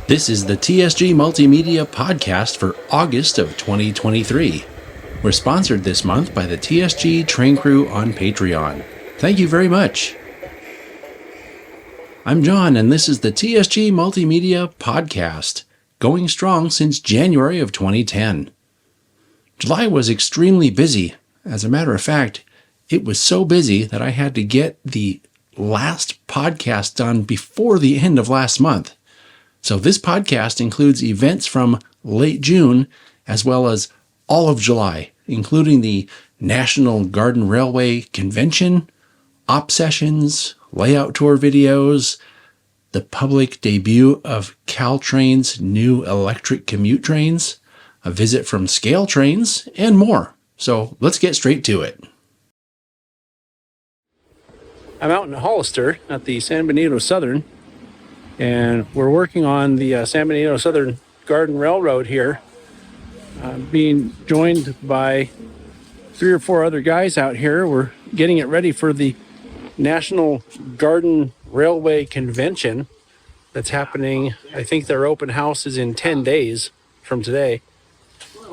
This is the TSG Multimedia Podcast for August of 2023. We're sponsored this month by the TSG Train Crew on Patreon. Thank you very much. I'm John, and this is the TSG Multimedia Podcast, going strong since January of 2010. July was extremely busy. As a matter of fact, it was so busy that I had to get the last podcast done before the end of last month. So this podcast includes events from late June as well as all of July, including the National Garden Railway Convention, op sessions, layout tour videos, the public debut of Caltrain's new electric commute trains, a visit from Scale Trains, and more. So let's get straight to it. I'm out in Hollister at the San Benito Southern, and we're working on the San Benito Southern Garden Railroad here. Being joined by 3 or 4 other guys out here. We're getting it ready for the National Garden Railway Convention that's happening. I think their open house is in 10 days from today.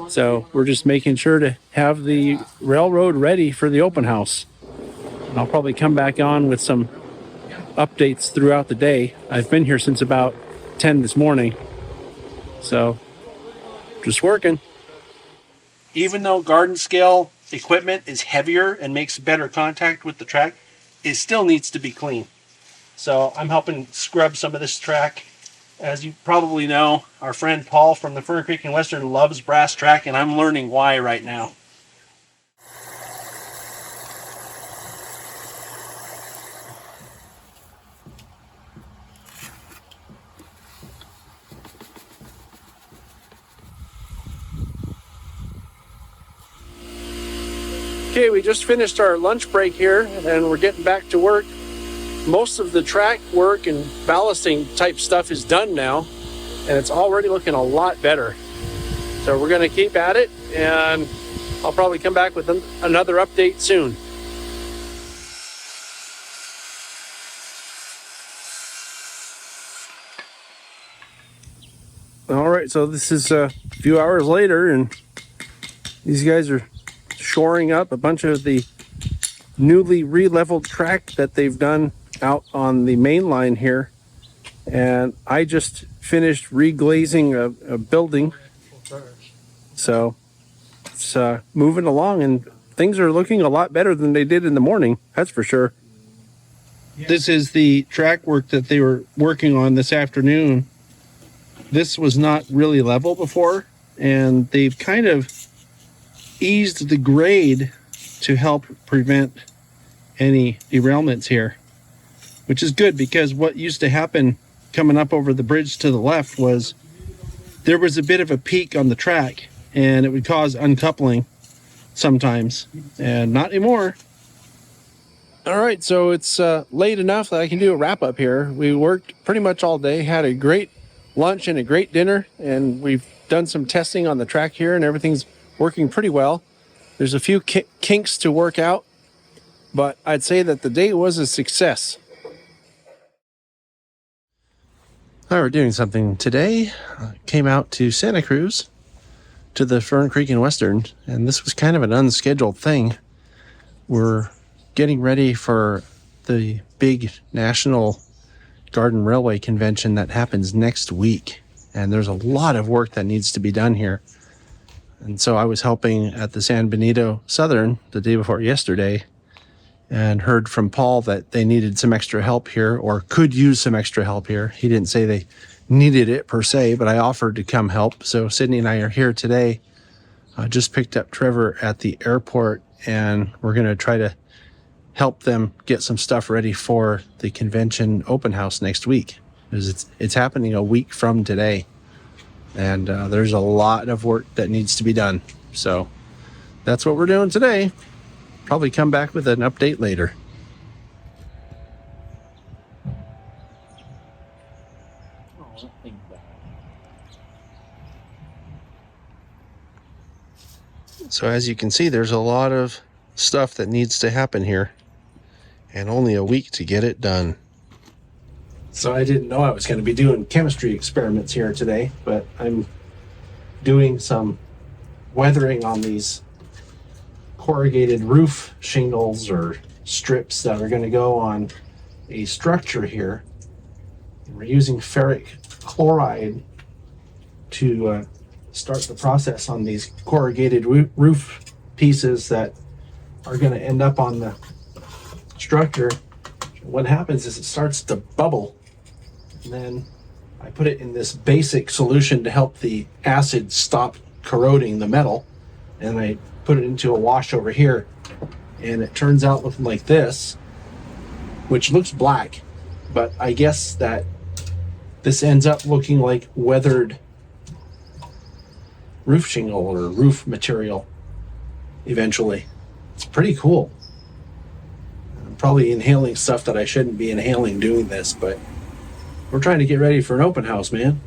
So we're just making sure to have the railroad ready for the open house. And I'll probably come back on with some updates throughout the day. I've been here since about 10 this morning. So just working. Even though garden scale equipment is heavier and makes better contact with the track, it still needs to be clean. So I'm helping scrub some of this track. As you probably know, our friend Paul from the Fern Creek and Western loves brass track, and I'm learning why right now. Okay, we just finished our lunch break here, and we're getting back to work. Most of the track work and ballasting type stuff is done now, and it's already looking a lot better. So we're going to keep at it, and I'll probably come back with another update soon. All right, so this is a few hours later, and these guys are shoring up a bunch of the newly re-leveled track that they've done out on the main line here. And I just finished reglazing a building. So it's moving along, and things are looking a lot better than they did in the morning. That's for sure. This is the track work that they were working on this afternoon. This was not really level before, and they've kind of eased the grade to help prevent any derailments here, which is good, because what used to happen coming up over the bridge to the left was there was a bit of a peak on the track, and it would cause uncoupling sometimes, and not anymore. All right, so it's late enough that I can do a wrap up here. We worked pretty much all day, had a great lunch and a great dinner, and we've done some testing on the track here, and everything's working pretty well. There's a few kinks to work out, but I'd say that the day was a success. We're doing something today. Came out to Santa Cruz to the Fern Creek and Western, and this was kind of an unscheduled thing. We're getting ready for the big National Garden Railway Convention that happens next week, and there's a lot of work that needs to be done here. And so I was helping at the San Benito Southern the day before yesterday, and heard from Paul that they needed some extra help here, or could use some extra help here. He didn't say they needed it per se, but I offered to come help. So Sydney and I are here today. I just picked up Trevor at the airport, and we're going to try to help them get some stuff ready for the convention open house next week, because it's happening a week from today. And there's a lot of work that needs to be done. So that's what we're doing today. Probably come back with an update later. So as you can see, there's a lot of stuff that needs to happen here, and only a week to get it done. So I didn't know I was going to be doing chemistry experiments here today, but I'm doing some weathering on these corrugated roof shingles or strips that are going to go on a structure here. And we're using ferric chloride to start the process on these corrugated roof pieces that are going to end up on the structure. What happens is it starts to bubble, and then I put it in this basic solution to help the acid stop corroding the metal, and I put it into a wash over here, and it turns out looking like this, which looks black, but I guess that this ends up looking like weathered roof shingle or roof material eventually. It's pretty cool. I'm probably inhaling stuff that I shouldn't be inhaling doing this, but we're trying to get ready for an open house, man.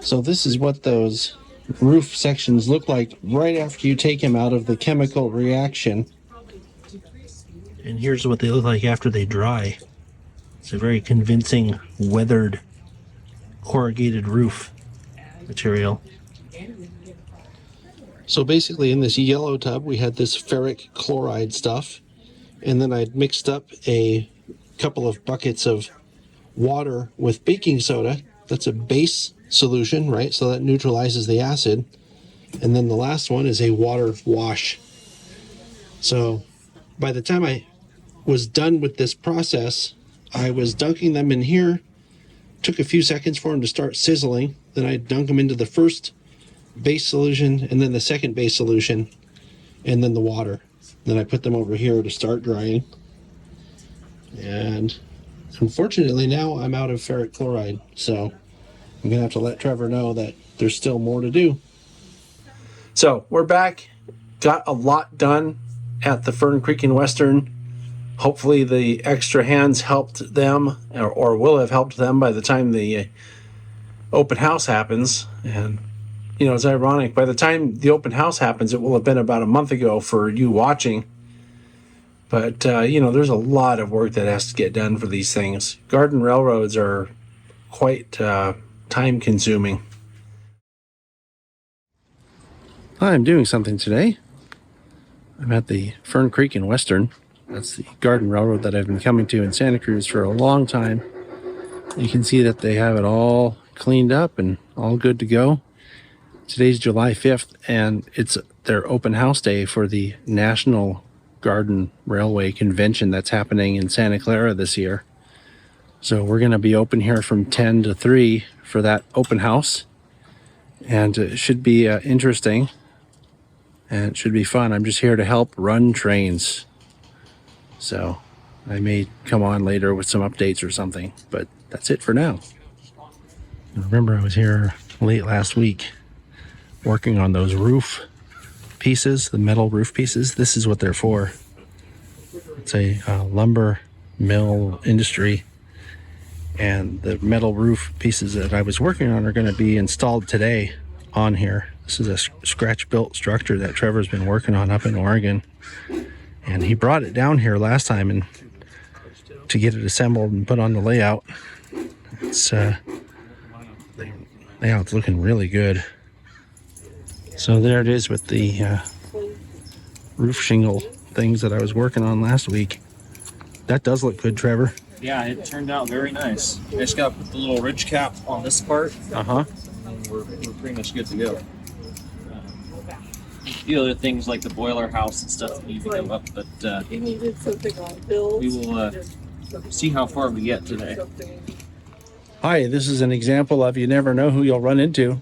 So this is what those roof sections look like right after you take them out of the chemical reaction. And here's what they look like after they dry. It's a very convincing weathered corrugated roof material. So basically in this yellow tub we had this ferric chloride stuff, and then I'd mixed up a couple of buckets of water with baking soda. That's a base solution, right? So that neutralizes the acid. And then the last one is a water wash. So by the time I was done with this process, I was dunking them in here. Took a few seconds for them to start sizzling. Then I'd dunk them into the first base solution, and then the second base solution, and then the water. Then I put them over here to start drying. And unfortunately now I'm out of ferric chloride, so I'm gonna have to let Trevor know that there's still more to do. So we're back, got a lot done at the Fern Creek and Western. Hopefully the extra hands helped them, or will have helped them by the time the open house happens. And you know, it's ironic, by the time the open house happens, it will have been about a month ago for you watching. But, you know, there's a lot of work that has to get done for these things. Garden railroads are quite time-consuming. I'm doing something today. I'm at the Fern Creek and Western. That's the garden railroad that I've been coming to in Santa Cruz for a long time. You can see that they have it all cleaned up and all good to go. Today's July 5th, and it's their open house day for the National Garden Railway Convention that's happening in Santa Clara this year. So we're going to be open here from 10 to 3 for that open house. And it should be interesting. And it should be fun. I'm just here to help run trains. So I may come on later with some updates or something. But that's it for now. Remember, I was here late last week working on those roof pieces, the metal roof pieces. This is what they're for. It's a lumber mill industry, and the metal roof pieces that I was working on are going to be installed today on here. This is a scratch-built structure that Trevor's been working on up in Oregon, and he brought it down here last time and to get it assembled and put on the layout. It's the layout's looking really good. So there it is with the roof shingle things that I was working on last week. That does look good, Trevor. Yeah, it turned out very nice. I just got to put the little ridge cap on this part. And we're pretty much good to go. The other things like the boiler house and stuff need to go up, but we will see how far we get today. Hi, this is an example of you never know who you'll run into.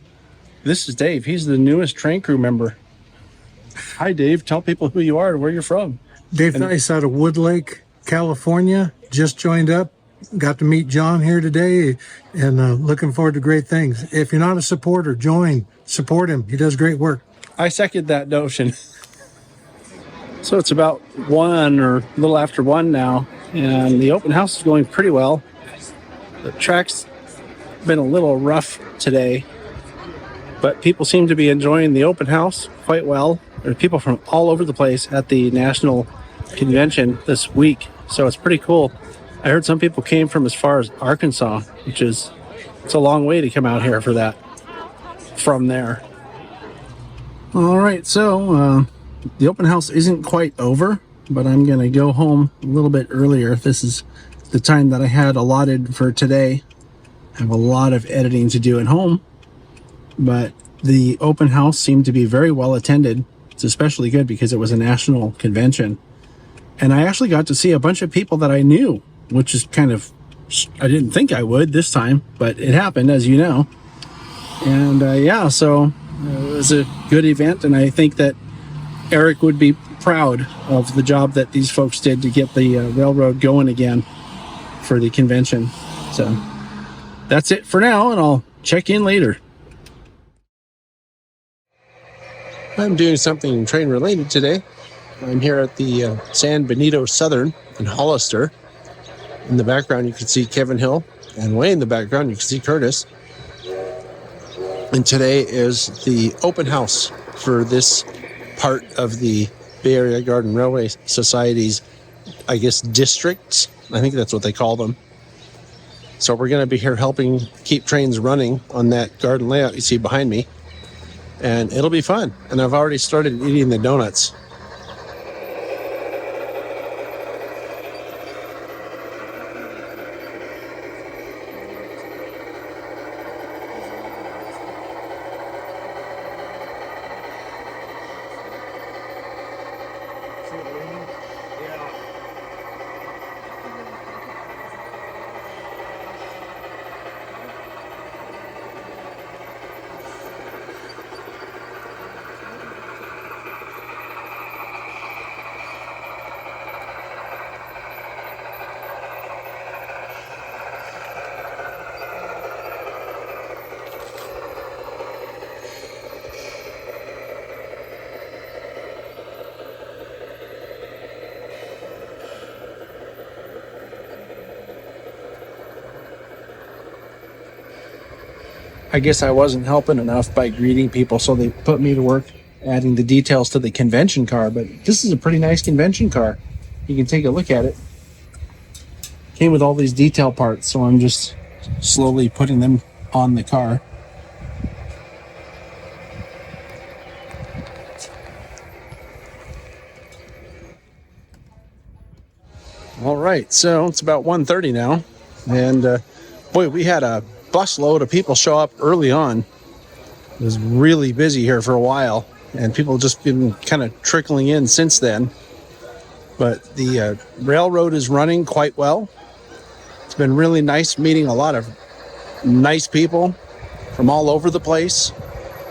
This is Dave. He's the newest train crew member. Hi, Dave. Tell people who you are and where you're from. Dave Thice out of Wood Lake, California. Just joined up. Got to meet John here today, and looking forward to great things. If you're not a supporter, join. Support him. He does great work. I second that notion. So it's about 1 or a little after 1 now, and the open house is going pretty well. The track's been a little rough today, but people seem to be enjoying the open house quite well. There are people from all over the place at the National Convention this week, so it's pretty cool. I heard some people came from as far as Arkansas, it's a long way to come out here for that from there. All right, so the open house isn't quite over, but I'm going to go home a little bit earlier. This is the time that I had allotted for today. I have a lot of editing to do at home, but the open house seemed to be very well attended. It's especially good because it was a national convention. And I actually got to see a bunch of people that I knew, which is kind of, I didn't think I would this time, but it happened, as you know. And yeah, so it was a good event, and I think that Eric would be proud of the job that these folks did to get the railroad going again for the convention. So that's it for now, and I'll check in later. I'm doing something train related today. I'm here at the San Benito Southern in Hollister. In the background, you can see Kevin Hill, and way in the background, you can see Curtis. And today is the open house for this part of the Bay Area Garden Railway Society's, I guess, districts. I think that's what they call them. So we're going to be here helping keep trains running on that garden layout you see behind me. And it'll be fun. And I've already started eating the donuts. I guess I wasn't helping enough by greeting people, so they put me to work adding the details to the convention car. But this is a pretty nice convention car. You can take a look at it. Came with all these detail parts, so I'm just slowly putting them on the car. All right, so it's about 1:30 now, and boy, we had a busload of people show up early on. It was really busy here for a while, and people just been kind of trickling in since then. But the railroad is running quite well. It's been really nice meeting a lot of nice people from all over the place.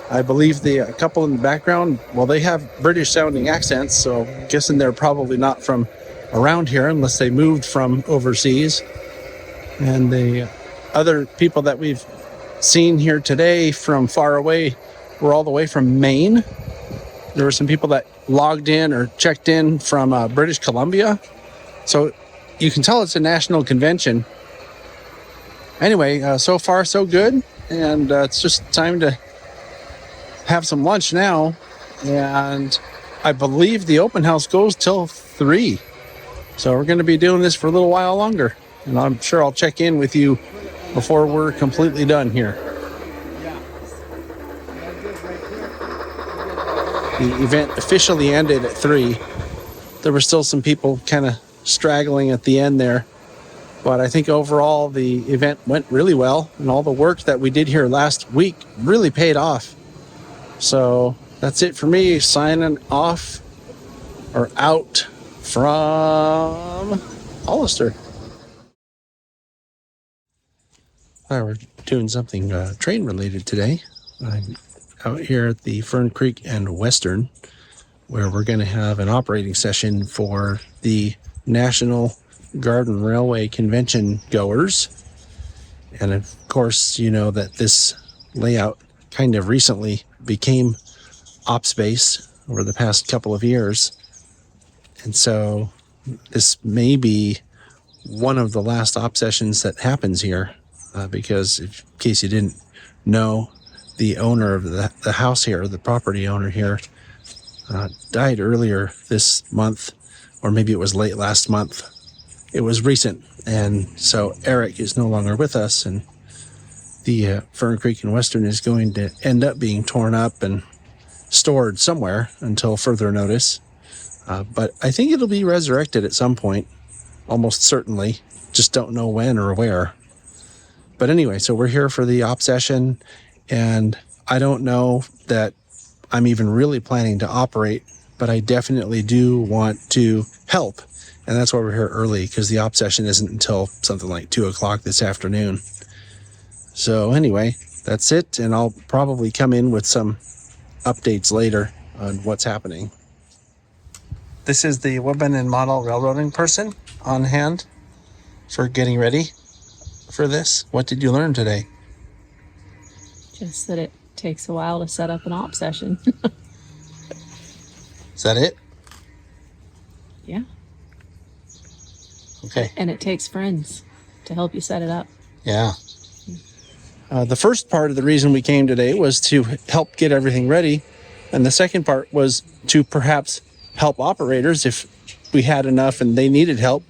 I believe the couple in the background, well, they have British sounding accents, so I'm guessing they're probably not from around here unless they moved from overseas. And the other people that we've seen here today from far away were all the way from Maine. There were some people that logged in or checked in from British Columbia. So you can tell it's a national convention. Anyway, so far so good. And it's just time to have some lunch now. And I believe the open house goes till 3. So we're going to be doing this for a little while longer. And I'm sure I'll check in with you before we're completely done here. The event officially ended at 3. There were still some people kind of straggling at the end there. But I think overall the event went really well, and all the work that we did here last week really paid off. So that's it for me, signing off or out from Hollister. We're doing something train related today. I'm out here at the Fern Creek and Western, where we're going to have an operating session for the National Garden Railway Convention goers. And of course, you know that this layout kind of recently became op space over the past couple of years. And so this may be one of the last op sessions that happens here. Because in case you didn't know, the owner of the house here, the property owner here, died earlier this month, or maybe it was late last month. it was recent. And so Eric is no longer with us, and the Fern Creek and Western is going to end up being torn up and stored somewhere until further notice. But I think it'll be resurrected at some point, almost certainly. Just don't know when or where. But anyway, so we're here for the op session, and I don't know that I'm even really planning to operate, but I definitely do want to help. And that's why we're here early, because the op session isn't until something like 2 o'clock this afternoon. So anyway, that's it. And I'll probably come in with some updates later on what's happening. This is the Woodman and Model Railroading person on hand for getting ready for this. What did you learn today? Just that it takes a while to set up an op session. Is that it? Yeah. Okay. And it takes friends to help you set it up. Yeah. The first part of the reason we came today was to help get everything ready. And the second part was to perhaps help operators if we had enough and they needed help.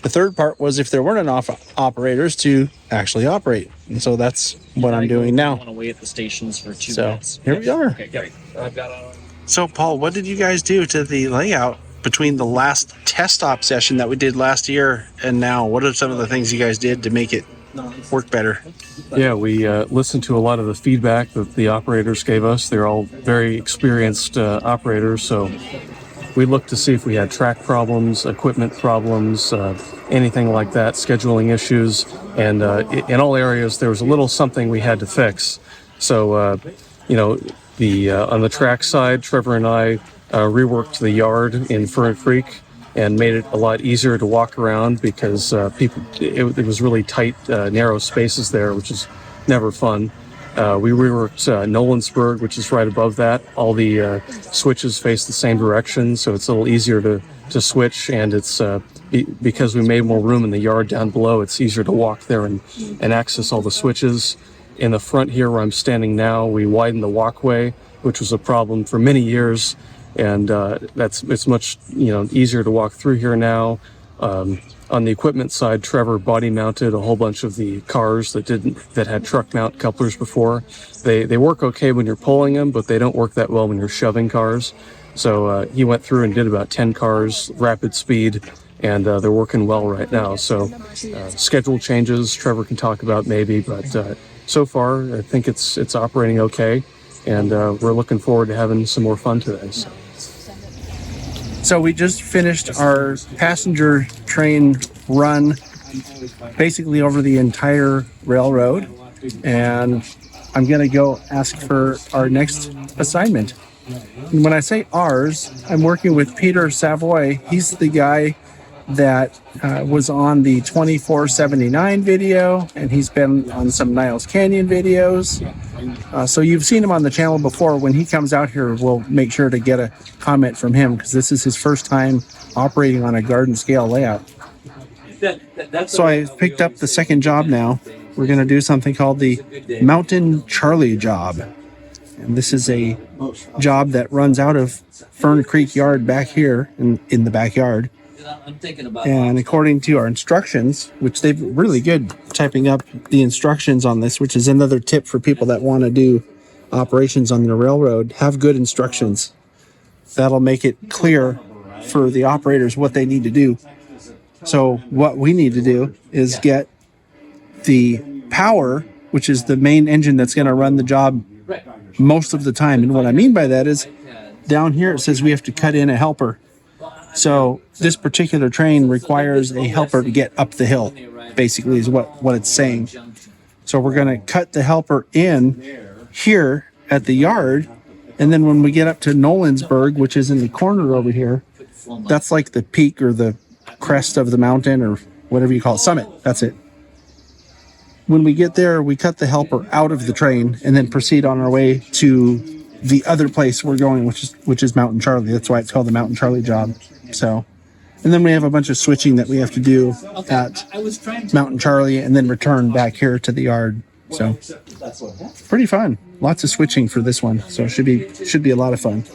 The third part was if there weren't enough operators to actually operate. And so that's what I'm doing now. I want to wait at the stations for 2 So minutes. here we are. Okay, great. I've got So Paul, what did you guys do to the layout between the last test op session that we did last year and now? What are some of the things you guys did to make it work better? Yeah, we listened to a lot of the feedback that the operators gave us. They're all very experienced operators, so we looked to see if we had track problems, equipment problems, anything like that, scheduling issues, and in all areas there was a little something we had to fix. So, on the track side, Trevor and I reworked the yard in Fern Creek and made it a lot easier to walk around because it was really tight, narrow spaces there, which is never fun. We reworked Nolensburg, which is right above that. All the switches face the same direction, so it's a little easier to switch, and it's because we made more room in the yard down below, it's easier to walk there and access all the switches. In the front here where I'm standing now, we widened the walkway, which was a problem for many years, and it's much easier to walk through here now. On the equipment side, Trevor body mounted a whole bunch of the cars that had truck mount couplers before. They work okay when you're pulling them, but they don't work that well when you're shoving cars. So he went through and did about 10 cars, rapid speed, and they're working well right now. So schedule changes Trevor can talk about maybe, but so far I think it's operating okay, and we're looking forward to having some more fun today. So we just finished our passenger train run basically over the entire railroad, and I'm going to go ask for our next assignment. And when I say ours, I'm working with Peter Savoy. He's the guy that was on the 2479 video, and he's been on some Niles Canyon videos. So you've seen him on the channel before. When he comes out here, we'll make sure to get a comment from him because this is his first time operating on a garden scale layout. So I picked up the second job now. We're going to do something called the Mountain Charlie job. And this is a job that runs out of Fern Creek Yard back here in the backyard. And according to our instructions, which they've really good typing up the instructions on this, which is another tip for people that want to do operations on the railroad, have good instructions. That'll make it clear for the operators what they need to do. So what we need to do is get the power, which is the main engine that's going to run the job most of the time. And what I mean by that is down here it says we have to cut in a helper. So this particular train requires a helper to get up the hill, basically is what it's saying. So we're going to cut the helper in here at the yard. And then when we get up to Nolensburg, which is in the corner over here, that's like the peak or the crest of the mountain or whatever you call it, summit. That's it. When we get there, we cut the helper out of the train and then proceed on our way to the other place we're going, which is Mountain Charlie. That's why it's called the Mountain Charlie job. So, and then we have a bunch of switching that we have to do at Mountain Charlie and then return back here to the yard. So, pretty fun. Lots of switching for this one. So it should be a lot of fun.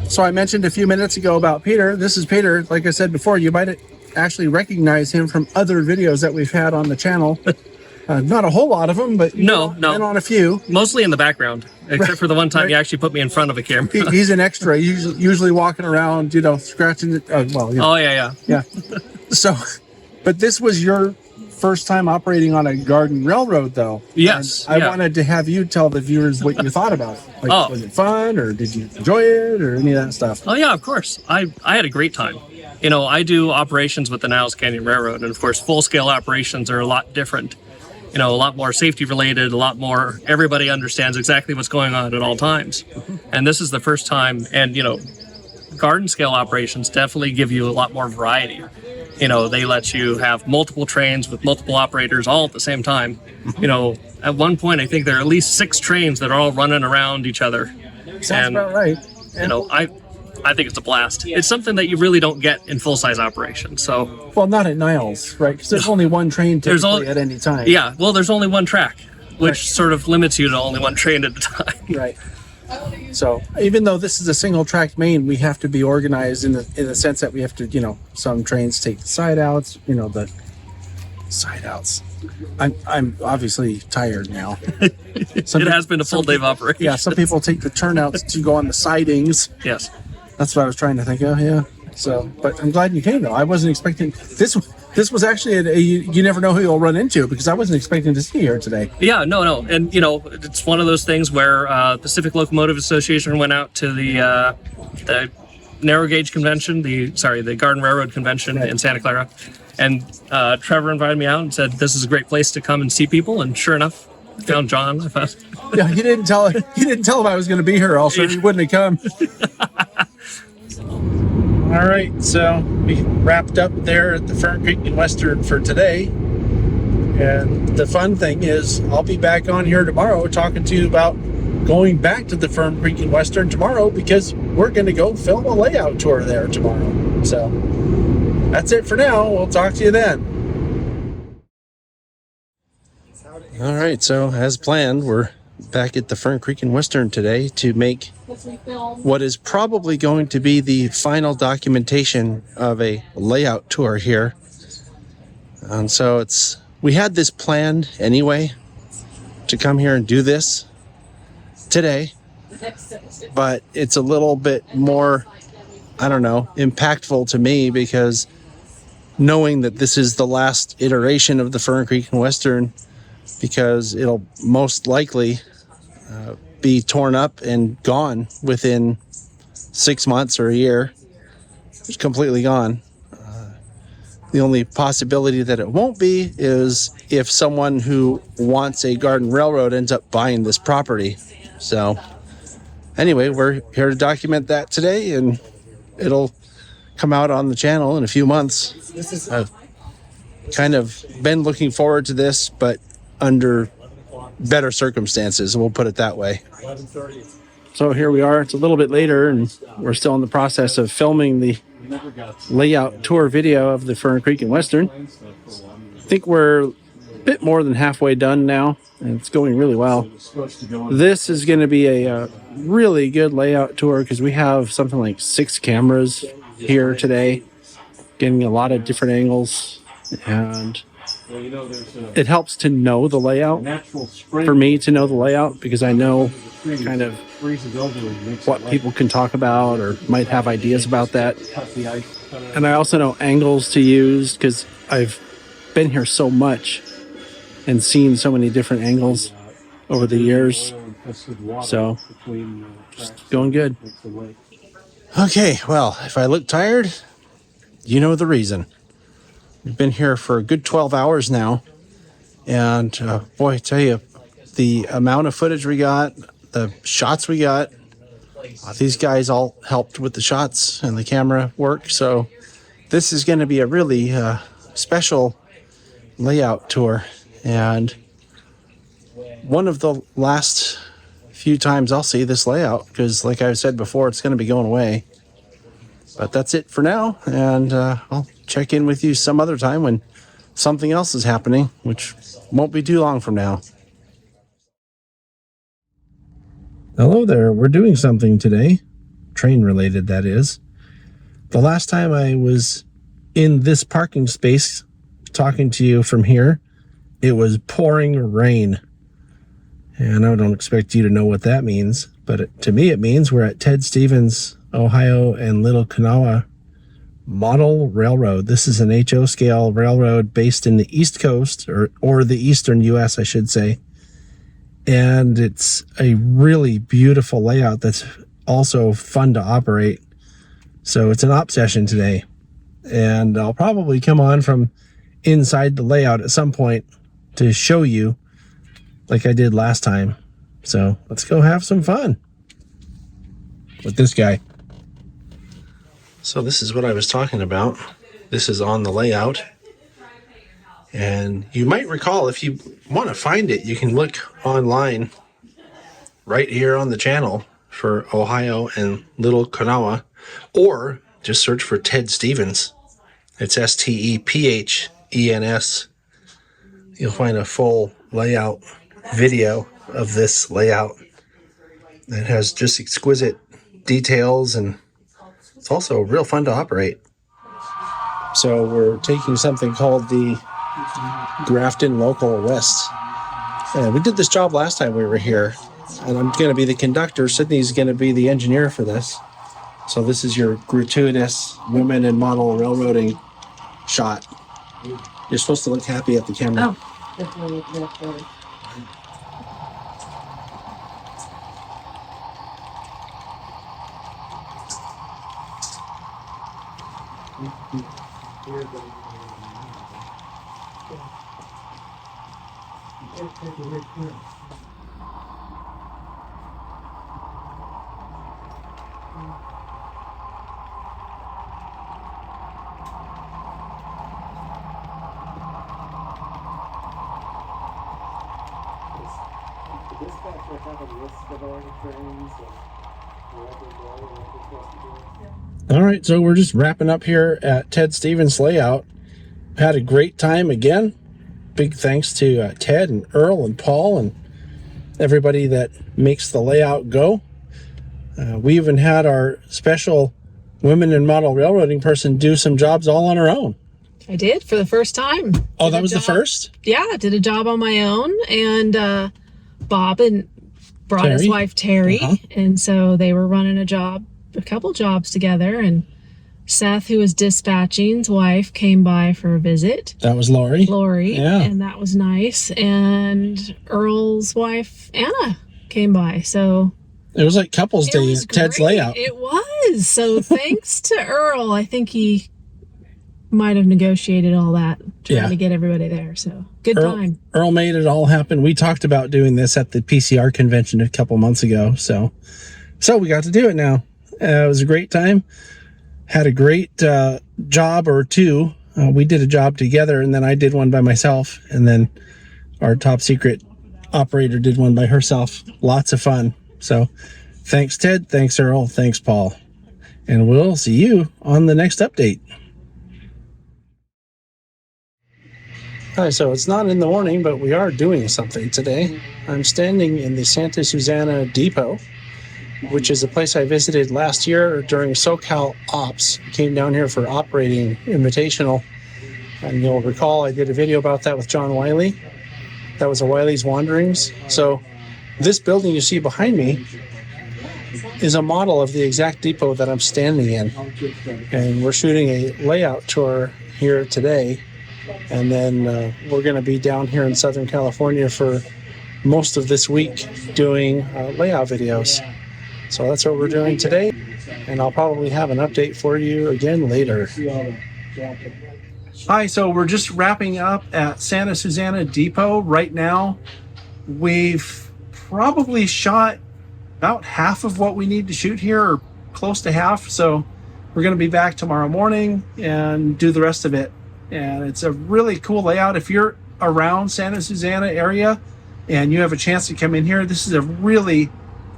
So I mentioned a few minutes ago about Peter. This is Peter. Like I said before, you might actually recognize him from other videos that we've had on the channel. Not a whole lot of them, but No. been on a few. Mostly in the background, except for the one time you actually put me in front of a camera. He's an extra, usually walking around, scratching it. Oh, yeah. Yeah. So, but this was your first time operating on a garden railroad, though. Yes. And I wanted to have you tell the viewers what you thought about it. Was it fun, or did you enjoy it, or any of that stuff? Oh, yeah, of course. I had a great time. I do operations with the Niles Canyon Railroad, and of course, full-scale operations are a lot different. A lot more safety related, a lot more, everybody understands exactly what's going on at all times. And this is the first time, and, garden scale operations definitely give you a lot more variety. They let you have multiple trains with multiple operators all at the same time. At one point, I think there are at least 6 trains that are all running around each other. Sounds about right. I think it's a blast. It's something that you really don't get in full-size operations. So, well, not at Niles, right? Because there's only one train typically at any time. Yeah, well, there's only one track, which sort of limits you to only one train at a time. Right. So, even though this is a single-track main, we have to be organized in the sense that we have to, some trains take the side outs. The side outs. I'm obviously tired now. It has been a full day of operation. Yeah, some people take the turnouts to go on the sidings. Yes. That's what I was trying to think of, yeah. So, but I'm glad you came, though. I wasn't expecting... This was actually you never know who you'll run into, because I wasn't expecting to see you here today. Yeah, no. And, it's one of those things where Pacific Locomotive Association went out to the narrow gauge convention, the Garden Railroad Convention in Santa Clara. And Trevor invited me out and said, this is a great place to come and see people. And sure enough, I found John. Yeah, you didn't tell him I was going to be here, also. He wouldn't have come. All right, so we wrapped up there at the Fern Creek and Western for today. And the fun thing is, I'll be back on here tomorrow talking to you about going back to the Fern Creek and Western tomorrow, because we're going to go film a layout tour there tomorrow. So that's it for now. We'll talk to you then. All right, so as planned, we're back at the Fern Creek and Western today to make what is probably going to be the final documentation of a layout tour here. And so we had this planned anyway to come here and do this today, but it's a little bit more, impactful to me, because knowing that this is the last iteration of the Fern Creek and Western, because it'll most likely be torn up and gone within 6 months or a year. It's completely gone. The only possibility that it won't be is if someone who wants a garden railroad ends up buying this property. So anyway, we're here to document that today, and it'll come out on the channel in a few months. I've kind of been looking forward to this, but under better circumstances, we'll put it that way. So here we are. It's a little bit later, and we're still in the process of filming the layout tour video of the Fern Creek and Western. I think we're a bit more than halfway done now, and it's going really well. This is going to be a really good layout tour, because we have something like 6 cameras here today, getting a lot of different angles, and it helps to know the layout, for me to know the layout, because I know kind of what people can talk about or might have ideas about that. And I also know angles to use, because I've been here so much and seen so many different angles over the years. So, just going good. Okay, well, if I look tired, you know the reason. We've been here for a good 12 hours now, and boy, I tell you, the amount of footage we got, the shots we got, these guys all helped with the shots and the camera work, so this is going to be a really special layout tour, and one of the last few times I'll see this layout, because like I said before, it's going to be going away. But that's it for now, and I'll check in with you some other time when something else is happening, which won't be too long from now. Hello there. We're doing something today, train related, that is. The last time I was in this parking space talking to you from here, it was pouring rain. And I don't expect you to know what that means, but to me it means we're at Ted Stevens, Ohio and Little Kanahwa Model Railroad. This is an HO scale railroad based in the East Coast, or the Eastern US, I should say. And it's a really beautiful layout that's also fun to operate. So it's an op session today. And I'll probably come on from inside the layout at some point to show you like I did last time. So let's go have some fun with this guy. So this is what I was talking about. This is on the layout. And you might recall, if you want to find it, you can look online right here on the channel for Ohio and Little Kanahwa, or just search for Ted Stevens. It's STEPHENS. You'll find a full layout video of this layout that has just exquisite details, and it's also real fun to operate. So we're taking something called the Grafton Local West. And we did this job last time we were here, and I'm going to be the conductor. Sydney's going to be the engineer for this. So this is your gratuitous women in model railroading shot. You're supposed to look happy at the camera. Oh, definitely. All right, so we're just wrapping up here at Ted Stevens Layout. Had a great time again. Big thanks to Ted and Earl and Paul and everybody that makes the layout go. We even had our special women in model railroading person do some jobs all on her own. I did for the first time. Oh, that was the first? Yeah, I did a job on my own, and Bob brought Terry? his wife Terry, Uh-huh. and so they were running a couple jobs together, and Seth, who was dispatching's wife, came by for a visit. That was Lori. Yeah. And that was nice. And Earl's wife, Anna, came by. So It was like couples it day was at Ted's great. layout. It was. So thanks to Earl. I think he might have negotiated all that, trying to get everybody there. So good time. Earl made it all happen. We talked about doing this at the PCR convention a couple months ago. So we got to do it now. It was a great time. Had a great job or two. We did a job together, and then I did one by myself, and then our top secret operator did one by herself. Lots of fun. So thanks, Ted. Thanks, Earl. Thanks, Paul. And we'll see you on the next update. Hi, so it's not in the morning, but we are doing something today. I'm standing in the Santa Susana Depot, which is a place I visited last year during SoCal Ops. Came down here for operating invitational. And you'll recall I did a video about that with John Wiley. That was a Wiley's Wanderings. So this building you see behind me is a model of the exact depot that I'm standing in. And we're shooting a layout tour here today. And then we're going to be down here in Southern California for most of this week doing layout videos. So that's what we're doing today, and I'll probably have an update for you again later. Hi, so we're just wrapping up at Santa Susana Depot right now. We've probably shot about half of what we need to shoot here, or close to half, so we're going to be back tomorrow morning and do the rest of it. And it's a really cool layout. If you're around Santa Susana area and you have a chance to come in here, this is a really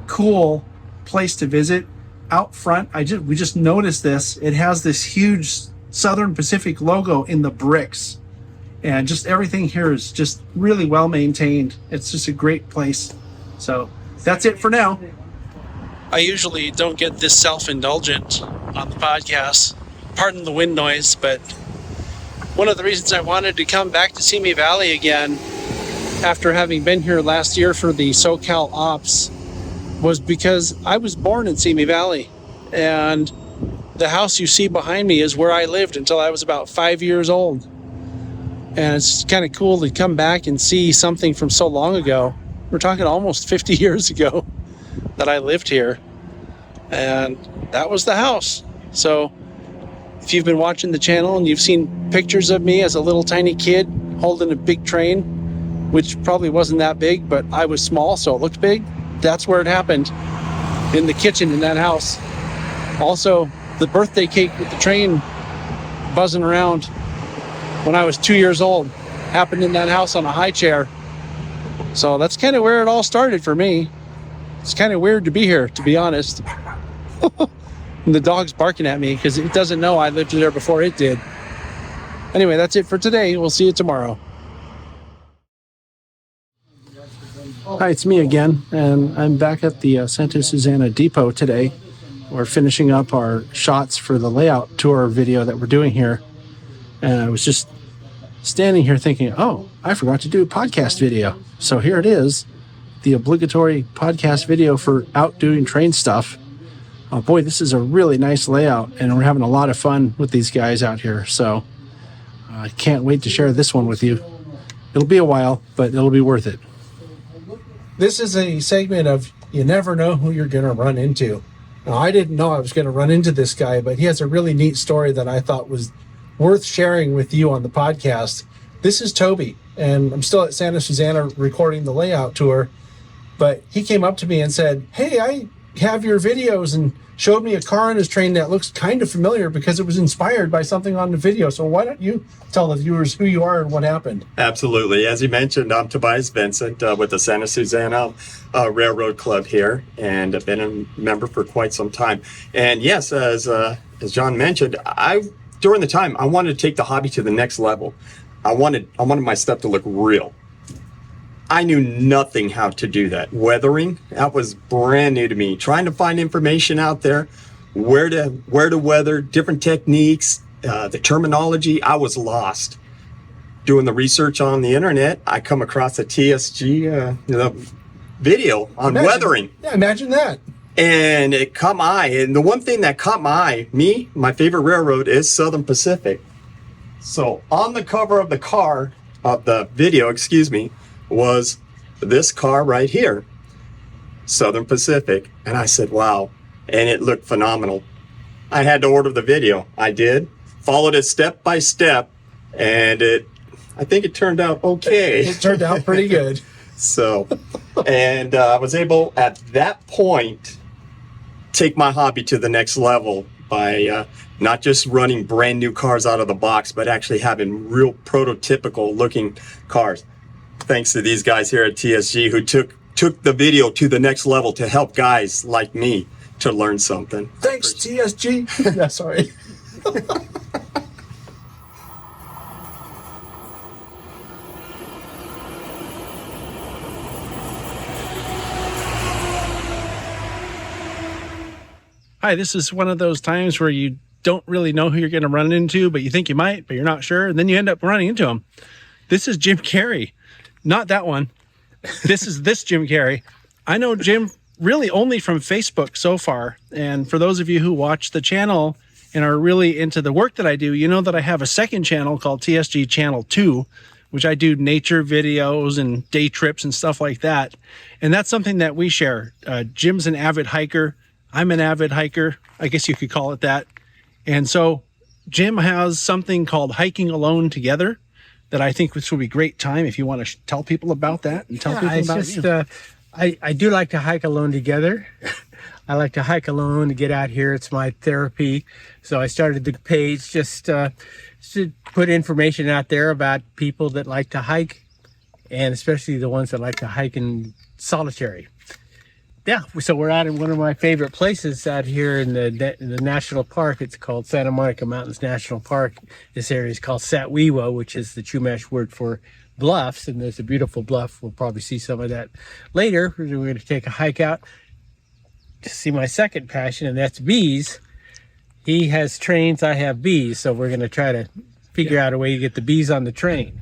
cool place to visit. Out front, we just noticed this. It has this huge Southern Pacific logo in the bricks, and just everything here is just really well maintained. It's just a great place. So that's it for now. I usually don't get this self-indulgent on the podcast. Pardon the wind noise, but one of the reasons I wanted to come back to Simi Valley again after having been here last year for the SoCal Ops was because I was born in Simi Valley, and the house you see behind me is where I lived until I was about 5 years old. And it's kind of cool to come back and see something from so long ago. We're talking almost 50 years ago that I lived here, and that was the house. So if you've been watching the channel and you've seen pictures of me as a little tiny kid holding a big train, which probably wasn't that big, but I was small, so it looked big, that's where it happened, in the kitchen in that house. Also, the birthday cake with the train buzzing around when I was 2 years old happened in that house on a high chair. So that's kind of where it all started for me. It's kind of weird to be here, to be honest. And the dog's barking at me because it doesn't know I lived there before it did. Anyway, that's it for today. We'll see you tomorrow. Hi, it's me again, and I'm back at the Santa Susana Depot today. We're finishing up our shots for the layout tour video that we're doing here. And I was just standing here thinking, oh, I forgot to do a podcast video. So here it is, the obligatory podcast video for out doing train stuff. Oh boy, this is a really nice layout, and we're having a lot of fun with these guys out here. So I can't wait to share this one with you. It'll be a while, but it'll be worth it. This is a segment of you never know who you're going to run into. Now, I didn't know I was going to run into this guy, but he has a really neat story that I thought was worth sharing with you on the podcast. This is Toby, and I'm still at Santa Susana recording the layout tour, but he came up to me and said, hey, I have your videos, and showed me a car on his train that looks kind of familiar because it was inspired by something on the video. So why don't you tell the viewers who you are and what happened? Absolutely. As you mentioned, I'm Tobias Vincent with the Santa Susana Railroad Club here, and I've been a member for quite some time. And yes, as John mentioned, during the time I wanted to take the hobby to the next level. I wanted my stuff to look real. I knew nothing how to do that. Weathering, that was brand new to me. Trying to find information out there, where to weather, different techniques, the terminology, I was lost. Doing the research on the internet, I come across a TSG video on weathering. Yeah, imagine that. And it caught my eye. And the one thing that caught my eye, my favorite railroad is Southern Pacific. So on the cover of the video, was this car right here, Southern Pacific. And I said, wow. And it looked phenomenal. I had to order the video. I did. Followed it step by step. And I think it turned out okay. It turned out pretty good. So, and I was able at that point take my hobby to the next level by not just running brand new cars out of the box, but actually having real prototypical looking cars. Thanks to these guys here at TSG who took the video to the next level to help guys like me to learn something. Thanks, TSG. Yeah, sorry. Hi, this is one of those times where you don't really know who you're going to run into, but you think you might, but you're not sure, and then you end up running into him. This is Jim Carrey. Not that one. This is this Jim Carrey. I know Jim really only from Facebook so far. And for those of you who watch the channel and are really into the work that I do, you know that I have a second channel called TSG Channel 2, which I do nature videos and day trips and stuff like that. And that's something that we share. Jim's an avid hiker. I'm an avid hiker. I guess you could call it that. And so Jim has something called Hiking Alone Together that I think this will be a great time if you want to tell people about that and tell people about it. I do like to hike alone together. I like to hike alone to get out here. It's my therapy. So I started the page just to put information out there about people that like to hike, and especially the ones that like to hike in solitary. Yeah, so we're out in one of my favorite places out here in the national park. It's called Santa Monica Mountains National Park. This area is called Satwewa, which is the Chumash word for bluffs, and there's a beautiful bluff. We'll probably see some of that later. We're going to take a hike out to see my second passion, and that's bees. He has trains, I have bees, so we're going to try to figure out a way to get the bees on the train.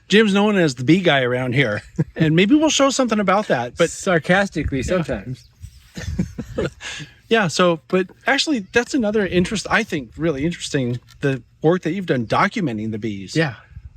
Jim's known as the bee guy around here, and maybe we'll show something about that. But Sarcastically sometimes. yeah, but actually, that's another I think, really interesting, the work that you've done documenting the bees. Yeah.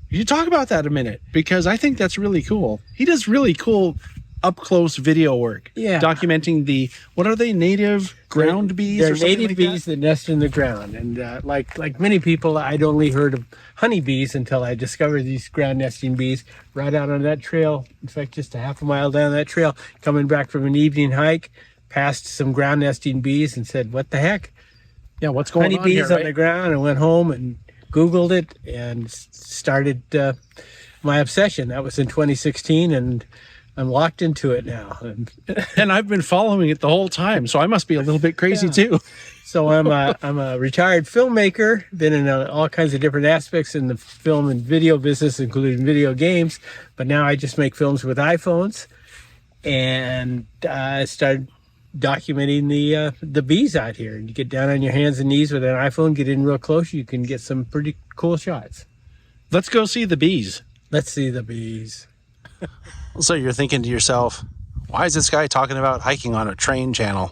You talk about that a minute, because I think that's really cool. He does really cool up-close video work. Yeah. Documenting what are they, native ground bees? They're or something native like bees that nest in the ground. And like many people, I'd only heard of honeybees until I discovered these ground nesting bees right out on that trail. In fact, just a half a mile down that trail, coming back from an evening hike, passed some ground nesting bees and said, what the heck? Yeah, what's going on here, Honeybees on the ground, and went home and Googled it and started my obsession. That was in 2016, and I'm locked into it now. And I've been following it the whole time, so I must be a little bit crazy too. So I'm a retired filmmaker, been in all kinds of different aspects in the film and video business, including video games. But now I just make films with iPhones, and I started documenting the bees out here. And you get down on your hands and knees with an iPhone, get in real close, you can get some pretty cool shots. Let's go see the bees. Let's see the bees. So you're thinking to yourself, why is this guy talking about hiking on a train channel?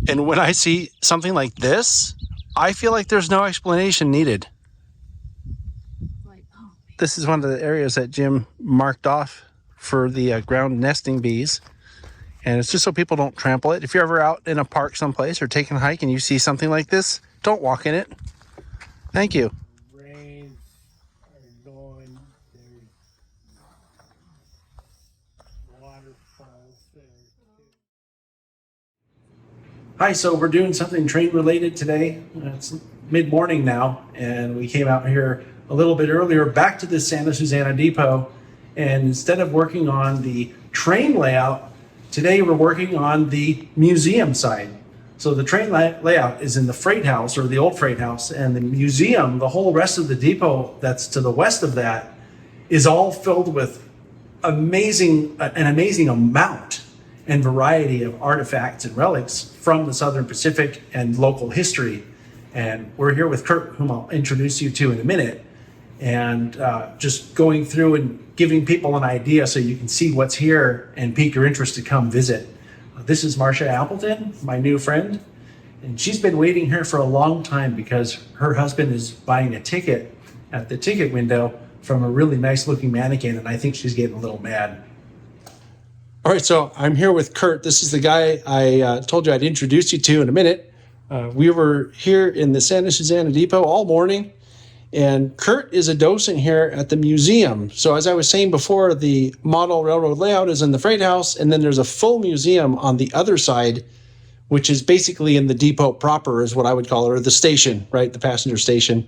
And when I see something like this, I feel like there's no explanation needed. This is one of the areas that Jim marked off for the ground nesting bees. And it's just so people don't trample it. If you're ever out in a park someplace or taking a hike and you see something like this, don't walk in it. Thank you. Rains are going. There's waterfalls there. Hi, so we're doing something train related today. It's mid-morning now, and we came out here a little bit earlier back to the Santa Susana Depot. And instead of working on the train layout, today we're working on the museum side. So the train layout is in the freight house, or the old freight house, and the museum, the whole rest of the depot that's to the west of that, is all filled with an amazing amount and variety of artifacts and relics from the Southern Pacific and local history. And we're here with Kurt, whom I'll introduce you to in a minute, and just going through and giving people an idea so you can see what's here and pique your interest to come visit. This is Marcia Appleton, my new friend, and she's been waiting here for a long time because her husband is buying a ticket at the ticket window from a really nice looking mannequin, and I think she's getting a little mad. All right, so I'm here with Kurt. This is the guy I told you I'd introduce you to in a minute. We were here in the Santa Susana Depot all morning, and Kurt is a docent here at the museum. So as I was saying before, the model railroad layout is in the freight house, and then there's a full museum on the other side, which is basically in the depot proper, is what I would call it, or the station, right, the passenger station.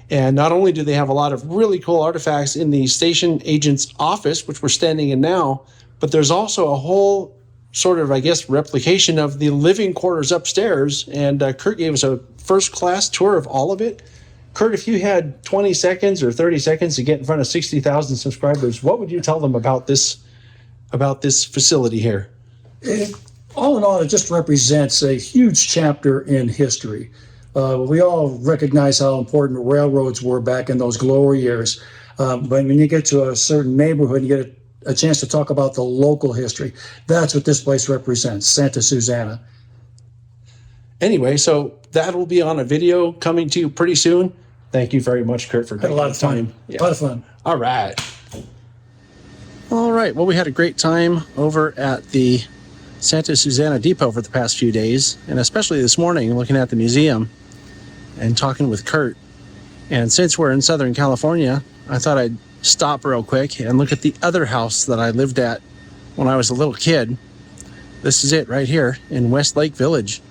And not only do they have a lot of really cool artifacts in the station agent's office, which we're standing in now, but there's also a whole sort of, I guess, replication of the living quarters upstairs. And Kurt gave us a first-class tour of all of it. Kurt, if you had 20 seconds or 30 seconds to get in front of 60,000 subscribers, what would you tell them about this facility here? All in all, it just represents a huge chapter in history. We all recognize how important railroads were back in those glory years. But when you get to a certain neighborhood, you get a chance to talk about the local history. That's what this place represents, Santa Susana. Anyway, so that'll be on a video coming to you pretty soon. Thank you very much, Kurt, for Had a lot of time. fun. Yeah. A lot of fun. All right. All right. Well, we had a great time over at the Santa Susana Depot for the past few days, and especially this morning looking at the museum and talking with Kurt. And since we're in Southern California, I thought I'd stop real quick and look at the other house that I lived at when I was a little kid. This is it right here in Westlake Village.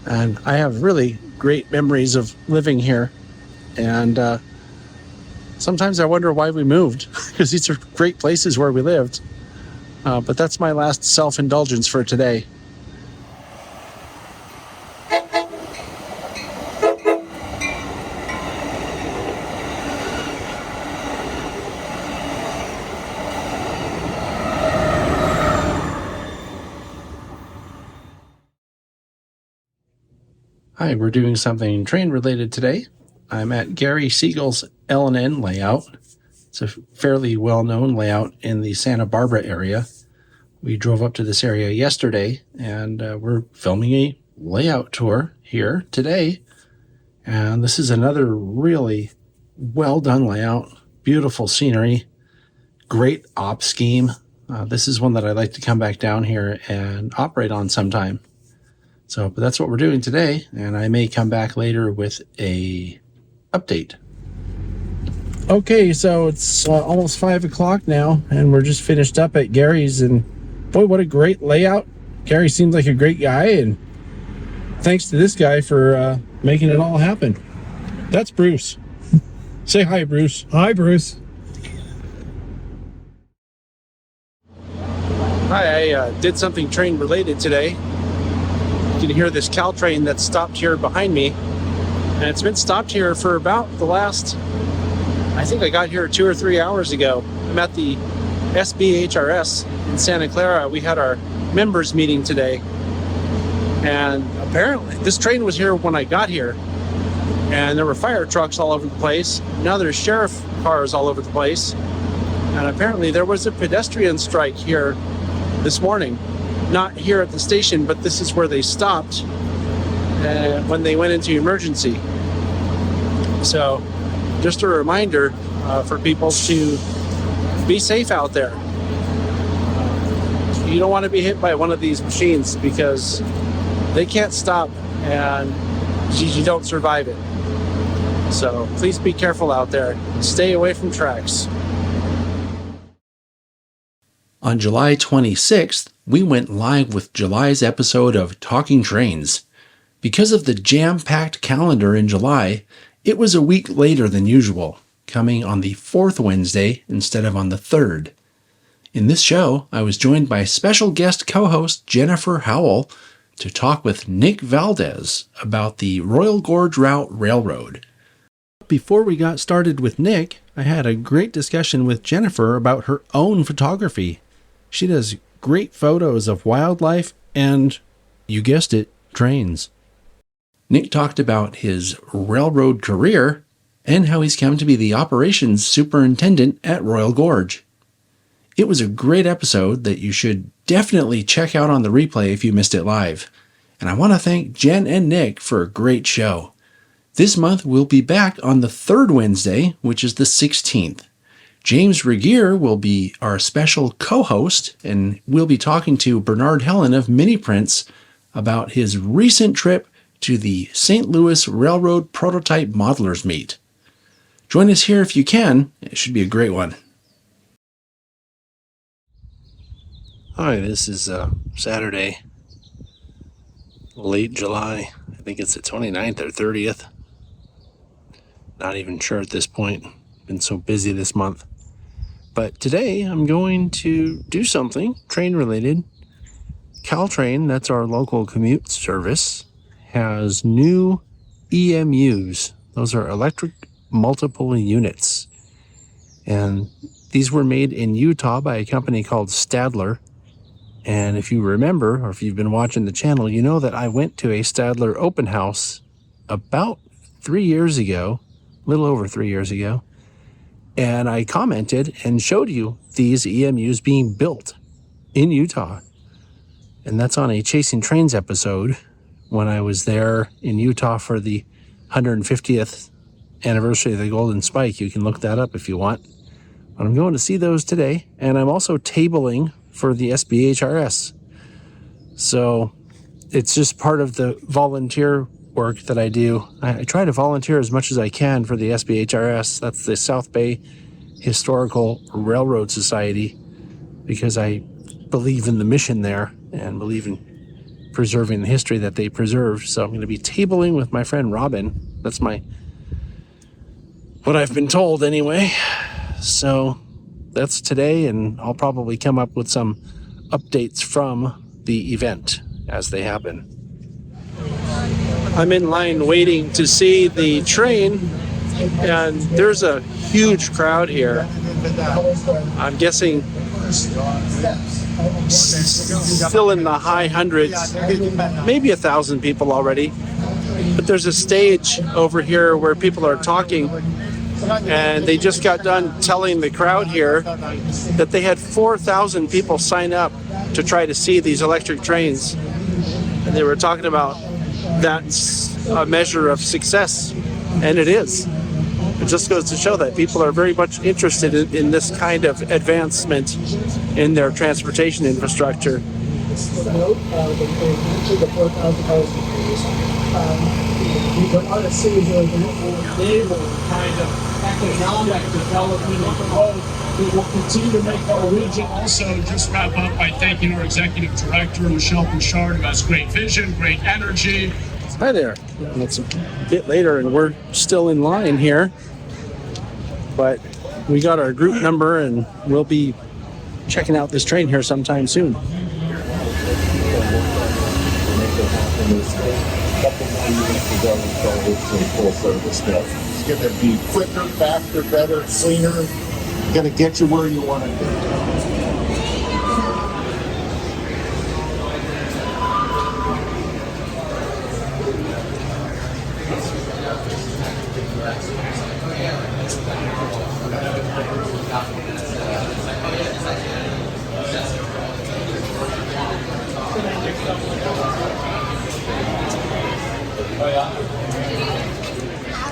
And I have really great memories of living here. And sometimes I wonder why we moved, because these are great places where we lived. But that's my last self-indulgence for today. Hi, we're doing something train related today. I'm at Gary Siegel's L&N layout. It's a fairly well-known layout in the Santa Barbara area. We drove up to this area yesterday, and we're filming a layout tour here today. And this is another really well-done layout, beautiful scenery, great op scheme. This is one that I'd like to come back down here and operate on sometime. But that's what we're doing today, and I may come back later with a update. Okay, so it's almost 5 o'clock now, and we're just finished up at Gary's, and boy, what a great layout. Gary seems like a great guy, and thanks to this guy for making it all happen. That's Bruce. Say hi, Bruce. Hi, Bruce. Hi, I did something train related today. You can hear this Caltrain that's stopped here behind me, and it's been stopped here for about the last, I think I got here 2 or 3 hours ago. I'm at the SBHRS in Santa Clara. We had our members meeting today, and apparently this train was here when I got here, and there were fire trucks all over the place. Now there's sheriff cars all over the place, and apparently there was a pedestrian strike here this morning. Not here at the station, but this is where they stopped when they went into emergency. So just a reminder for people to be safe out there. You don't want to be hit by one of these machines because they can't stop and you don't survive it. So please be careful out there. Stay away from tracks. On July 26th, we went live with July's episode of Talking Trains. Because of the jam-packed calendar in July, it was a week later than usual, coming on the 4th Wednesday instead of on the 3rd. In this show, I was joined by special guest co-host Jennifer Howell to talk with Nick Valdez about the Royal Gorge Route Railroad. Before we got started with Nick, I had a great discussion with Jennifer about her own photography. She does great photos of wildlife and, you guessed it, trains. Nick talked about his railroad career and how he's come to be the operations superintendent at Royal Gorge. It was a great episode that you should definitely check out on the replay if you missed it live. And I want to thank Jen and Nick for a great show. This month we'll be back on the 3rd Wednesday, which is the 16th. James Regier will be our special co-host, and we'll be talking to Bernard Helen of Mini Prints about his recent trip to the St. Louis Railroad Prototype Modelers Meet. Join us here if you can. It should be a great one. Hi, this is Saturday, late July. I think it's the 29th or 30th. Not even sure at this point. Been so busy this month. But today I'm going to do something train related. Caltrain, that's our local commute service, has new EMUs. Those are electric multiple units. And these were made in Utah by a company called Stadler. And if you remember, or if you've been watching the channel, you know that I went to a Stadler open house about 3 years ago, a little over 3 years ago. And I commented and showed you these EMUs being built in Utah. And that's on a Chasing Trains episode when I was there in Utah for the 150th anniversary of the Golden Spike. You can look that up if you want. But I'm going to see those today. And I'm also tabling for the SBHRS. So it's just part of the volunteer work that I do. I try to volunteer as much as I can for the SBHRS. That's the South Bay Historical Railroad Society, because I believe in the mission there and believe in preserving the history that they preserved. So I'm going to be tabling with my friend Robin. That's what I've been told anyway. So that's today, and I'll probably come up with some updates from the event as they happen. I'm in line waiting to see the train, and there's a huge crowd here. I'm guessing still in the high hundreds, maybe 1,000 people already. But there's a stage over here where people are talking, and they just got done telling the crowd here that they had 4,000 people sign up to try to see these electric trains. And they were talking about that's a measure of success, and it is. It just goes to show that people are very much interested in this kind of advancement in their transportation infrastructure. But on a series of enable kind of economic development of the road, we will continue to make our region. Also, just wrap up by thanking our executive director, Michelle Bouchard, who has great vision, great energy. Hi there. And it's a bit later, and we're still in line here. But we got our group number, and we'll be checking out this train here sometime soon. It's going to be quicker, faster, better, cleaner. Going to get you where you want to be.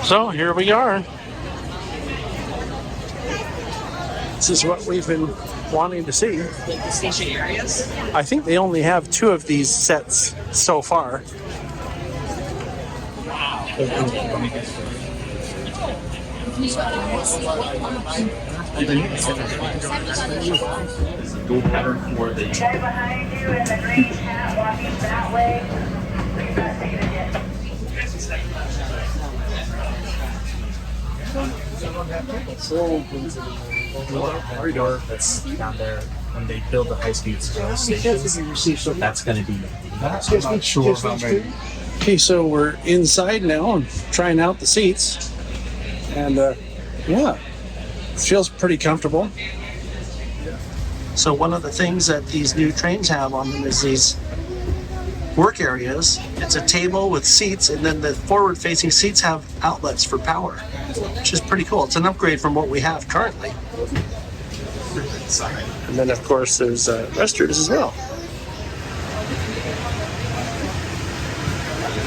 So here we are. This is what we've been wanting to see. The station areas? I think they only have 2 of these sets so far. Go pattern for the Guy behind you in the green hat walking that way. Please not take it yet. corridor that's down there when they build the high-speed rail stations. That's going to be. I'm not sure how many. Okay, so we're inside now and trying out the seats, and yeah, it feels pretty comfortable. So one of the things that these new trains have on them is these work areas. It's a table with seats, and then the forward-facing seats have outlets for power, which is pretty cool. It's an upgrade from what we have currently. And then, of course, there's restrooms as well.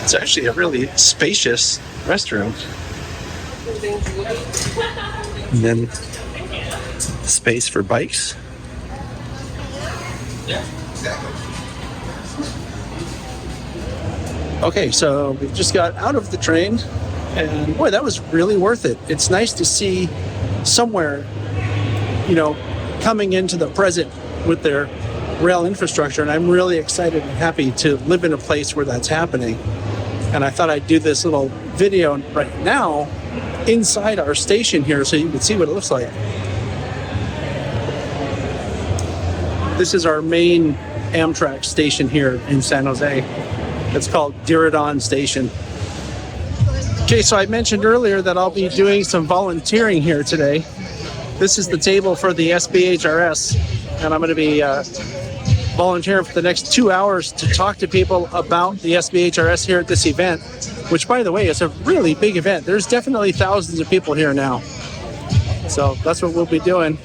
It's actually a really spacious restroom. And then space for bikes. Okay, so we've just got out of the train, and boy, that was really worth it. It's nice to see somewhere, you know, coming into the present with their rail infrastructure, and I'm really excited and happy to live in a place where that's happening. And I thought I'd do this little video right now inside our station here so you can see what it looks like. This is our main Amtrak station here in San Jose. It's called Diridon Station. Okay, so I mentioned earlier that I'll be doing some volunteering here today. This is the table for the SBHRS, and I'm going to be volunteering for the next 2 hours to talk to people about the SBHRS here at this event, which, by the way, is a really big event. There's definitely thousands of people here now. So that's what we'll be doing.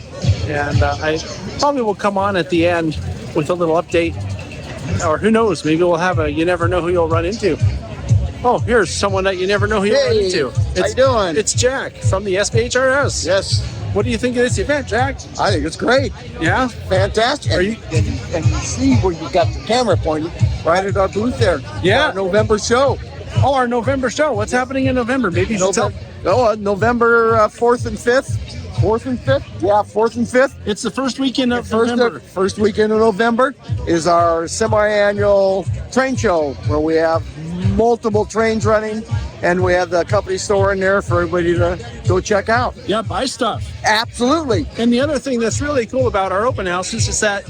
And I probably will come on at the end with a little update. Or who knows, maybe we'll have a you never know who you'll run into. Oh, here's someone that you never know who you'll run into. How you doing? It's Jack from the SBHRS. Yes. What do you think of this event, Jack? I think it's great. Yeah? Fantastic. And you see where you got the camera pointed right at our booth there. Yeah. Our November show. Oh, our November show. What's happening in November? Maybe you should tell. November 4th and 5th. 4th and 5th? Yeah, 4th and 5th. It's the first weekend of November. First weekend of November is our semi-annual train show where we have multiple trains running, and we have the company store in there for everybody to go check out. Yeah, buy stuff. Absolutely. And the other thing that's really cool about our open houses is that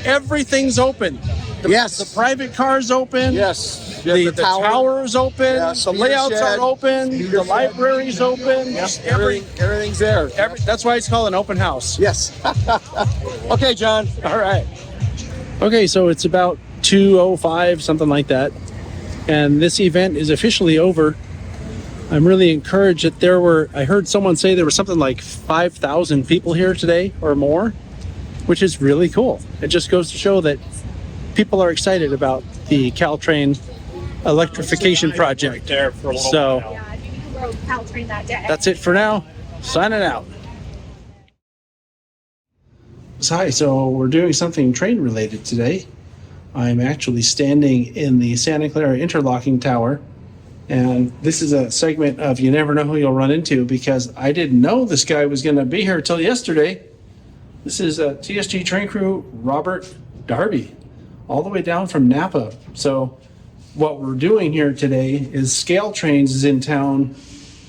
everything's open. Yes. The private car's open. Yes. The tower's open. Yes. The layouts are open. The library's open. Yes. Everything's there. That's why it's called an open house. Yes. Okay, John. All right. Okay, so it's about 2:05, something like that. and this event is officially over. I'm really encouraged that I heard someone say there was something like 5,000 people here today or more, which is really cool. It just goes to show that people are excited about the Caltrain electrification project. So that's it for now. Signing out. Hi, so we're doing something train related today. I'm actually standing in the Santa Clara Interlocking Tower, and this is a segment of You Never Know Who You'll Run Into, because I didn't know this guy was going to be here till yesterday. This is TSG train crew Robert Darby, all the way down from Napa. So what we're doing here today is Caltrain is in town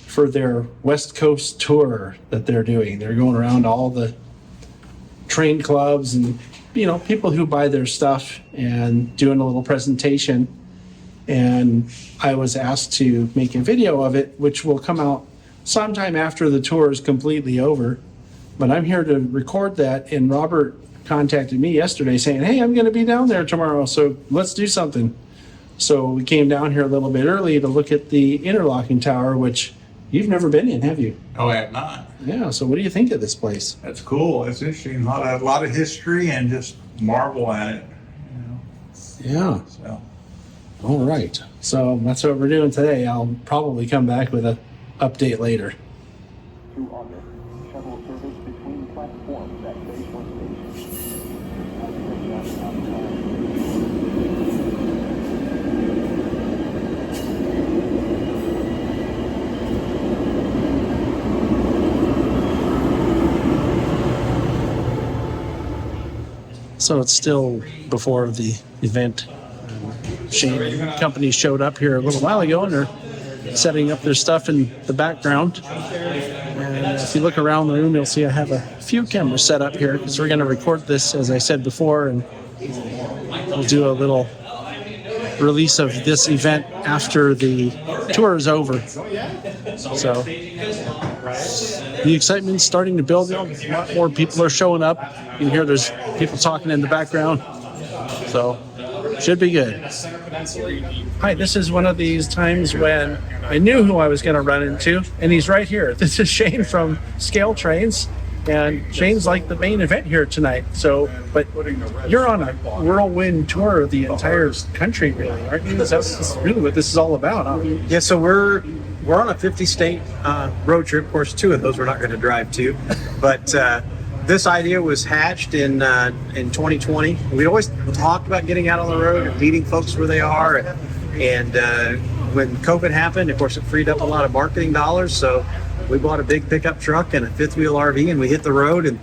for their West Coast tour that they're doing. They're going around all the train clubs and people who buy their stuff and doing a little presentation. And I was asked to make a video of it, which will come out sometime after the tour is completely over. But I'm here to record that, and Robert contacted me yesterday saying, hey, I'm going to be down there tomorrow, so let's do something. So we came down here a little bit early to look at the interlocking tower, which you've never been in, have you? Oh, I have not. Yeah, so what do you think of this place? That's cool. It's interesting. A lot of history, and just marvel at it. Yeah. So. All right. So that's what we're doing today. I'll probably come back with an update later. Shuttle service between platforms at Phase 1 So it's still before the event. Shane company showed up here a little while ago, and they're setting up their stuff in the background. And if you look around the room, you'll see I have a few cameras set up here because we're going to record this, as I said before, and we'll do a little release of this event after the tour is over. So the excitement's starting to build. A lot more people are showing up. You can hear there's people talking in the background. So should be good. Hi, this is one of these times when I knew who I was going to run into, and he's right here. This is Shane from Caltrain, and Shane's like the main event here tonight. So, but you're on a whirlwind tour of the entire country, really, aren't you? That's really what this is all about, huh? Yeah, so we're on a 50-state road trip. Of course, 2 of those we're not going to drive to, but this idea was hatched in 2020. We always talked about getting out on the road and meeting folks where they are. And when COVID happened, of course, it freed up a lot of marketing dollars. So we bought a big pickup truck and a 5th-wheel RV, and we hit the road. And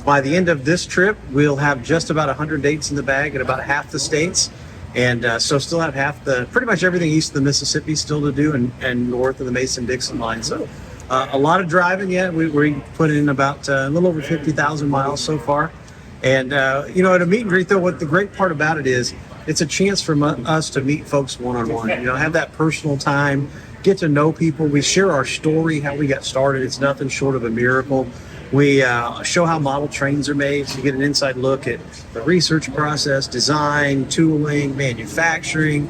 by the end of this trip, we'll have just about 100 dates in the bag in about half the states. And so still have pretty much everything east of the Mississippi still to do, and north of the Mason-Dixon line. So a lot of driving yet. We put in about a little over 50,000 miles so far. And, at a meet and greet, though, what the great part about it is it's a chance for us to meet folks one-on-one, have that personal time, get to know people. We share our story, how we got started. It's nothing short of a miracle. We show how model trains are made, so you get an inside look at the research process, design, tooling, manufacturing.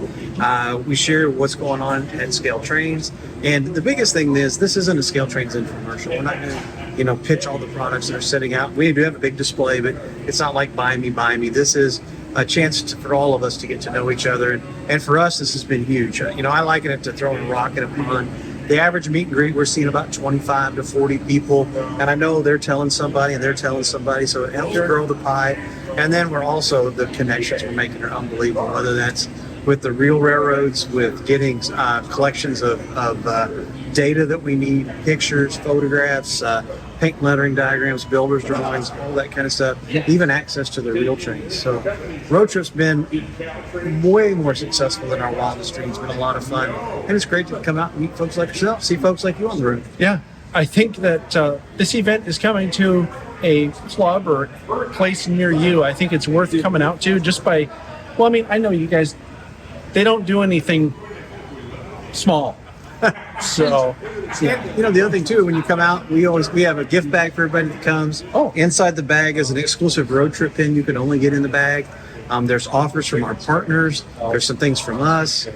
We share what's going on at Caltrain. And the biggest thing is this isn't a Caltrain infomercial. We're not going to, pitch all the products that are sitting out. We do have a big display, but it's not like buy me. This is a chance for all of us to get to know each other. And for us, this has been huge. I liken it to throwing a rock in a pond. The average meet and greet, we're seeing about 25 to 40 people. And I know they're telling somebody and they're telling somebody, so it helps grow the pie. And then we're also, the connections we're making are unbelievable, whether that's with the real railroads, with getting collections of data that we need, pictures, photographs, paint lettering diagrams, builders drawings, all that kind of stuff, even access to the real trains. So road trip's been way more successful than our wildest dreams. It's been a lot of fun. And it's great to come out and meet folks like yourself, see folks like you on the road. Yeah, I think that this event is coming to a club or place near you. I think it's worth coming out to just by, I know you guys, they don't do anything small. So, yeah. The other thing too, when you come out, we have a gift bag for everybody that comes. Inside the bag is an exclusive road trip pin you can only get in the bag. There's offers from our partners. There's some things from us.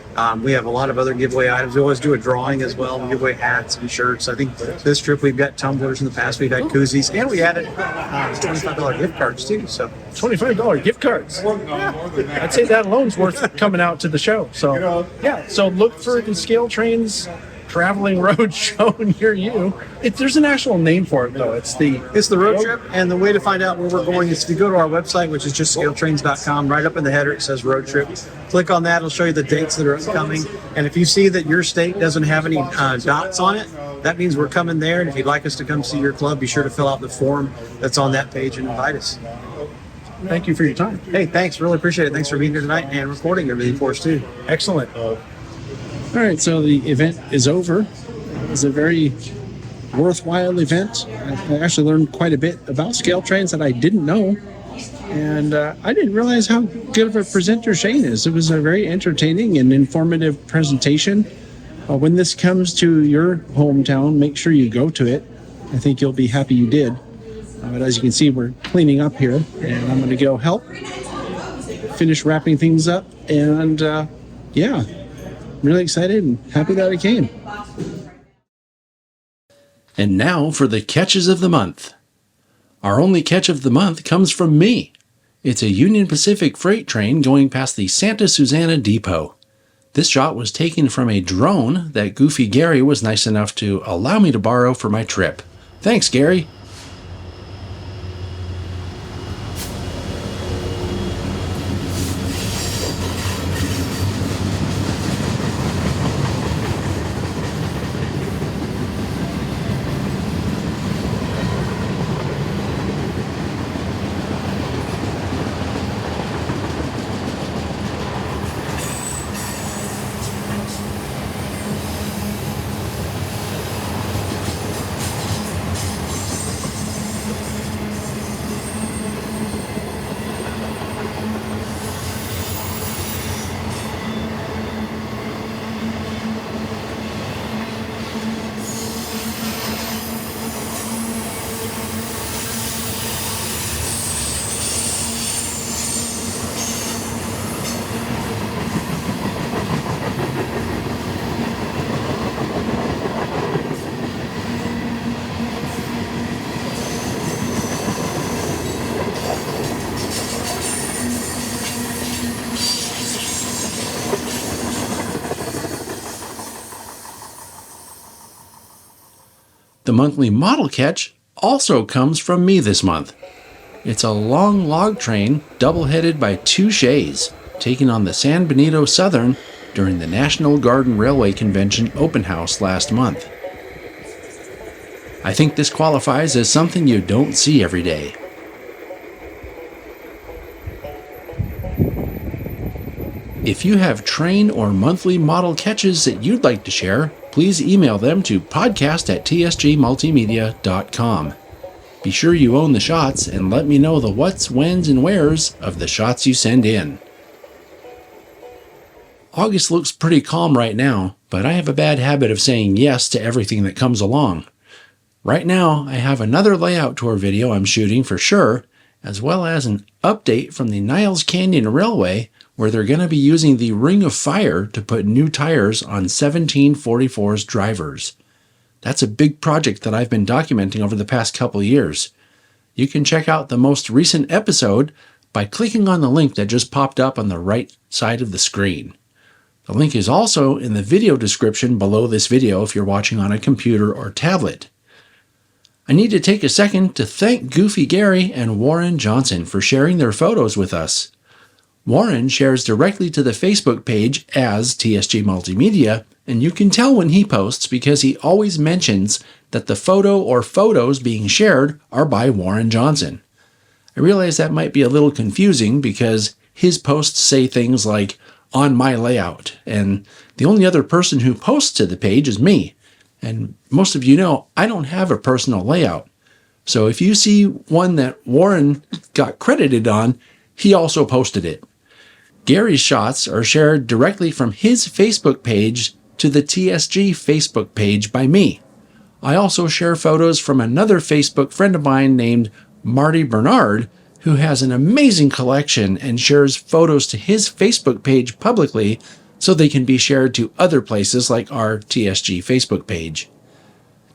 We have a lot of other giveaway items. We always do a drawing as well. We give away hats and shirts. I think this trip we've got tumblers in the past. We've had koozies, and we added $25 gift cards too. So $25 gift cards. Yeah. I'd say that alone's worth coming out to the show. So yeah, so look for the Scale Train's traveling road show near you. There's an actual name for it though. It's the road trip, and the way to find out where we're going is to go to our website, which is just scaletrains.com. Right up in the header it says road trip. Click on that, it'll show you the dates that are upcoming. And if you see that your state doesn't have any dots on it, that means we're coming there. And if you'd like us to come see your club, be sure to fill out the form that's on that page and invite us. Thank you for your time. Hey, thanks. Really appreciate it. Thanks for being here tonight and recording everything for us too. Excellent. All right, so the event is over. It was a very worthwhile event. I actually learned quite a bit about scale trains that I didn't know, and I didn't realize how good of a presenter Shane is. It was a very entertaining and informative presentation. When this comes to your hometown, make sure you go to it. I think you'll be happy you did. But as you can see, we're cleaning up here, and I'm going to go help finish wrapping things up, and yeah. Really excited and happy that I came. And now for the catches of the month. Our only catch of the month comes from me. It's a Union Pacific freight train going past the Santa Susana Depot. This shot was taken from a drone that Goofy Gary was nice enough to allow me to borrow for my trip. Thanks, Gary. The monthly model catch also comes from me this month. It's a long log train double-headed by two shays, taken on the San Benito Southern during the National Garden Railway Convention open house last month. I think this qualifies as something you don't see every day. If you have train or monthly model catches that you'd like to share, please email them to podcast@tsgmultimedia.com. Be sure you own the shots and let me know the whats, whens, and wheres of the shots you send in. August looks pretty calm right now, but I have a bad habit of saying yes to everything that comes along. Right now, I have another layout tour video I'm shooting for sure, as well as an update from the Niles Canyon Railway, where they're going to be using the Ring of Fire to put new tires on 1744's drivers. That's a big project that I've been documenting over the past couple years. You can check out the most recent episode by clicking on the link that just popped up on the right side of the screen. The link is also in the video description below this video if you're watching on a computer or tablet. I need to take a second to thank Goofy Gary and Warren Johnson for sharing their photos with us. Warren shares directly to the Facebook page as TSG Multimedia, and you can tell when he posts because he always mentions that the photo or photos being shared are by Warren Johnson. I realize that might be a little confusing because his posts say things like, "on my layout," and the only other person who posts to the page is me. And most of you know I don't have a personal layout. So if you see one that Warren got credited on, he also posted it. Gary's shots are shared directly from his Facebook page to the TSG Facebook page by me. I also share photos from another Facebook friend of mine named Marty Bernard, who has an amazing collection and shares photos to his Facebook page publicly so they can be shared to other places like our TSG Facebook page.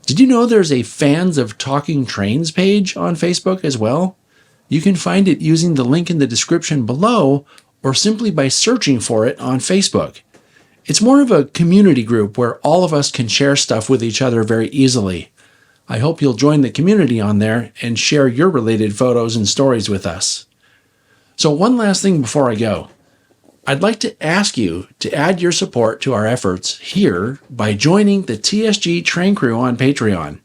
Did you know there's a Fans of Talking Trains page on Facebook as well? You can find it using the link in the description below or simply by searching for it on Facebook. It's more of a community group where all of us can share stuff with each other very easily. I hope you'll join the community on there and share your related photos and stories with us. So one last thing before I go. I'd like to ask you to add your support to our efforts here by joining the TSG Train Crew on Patreon.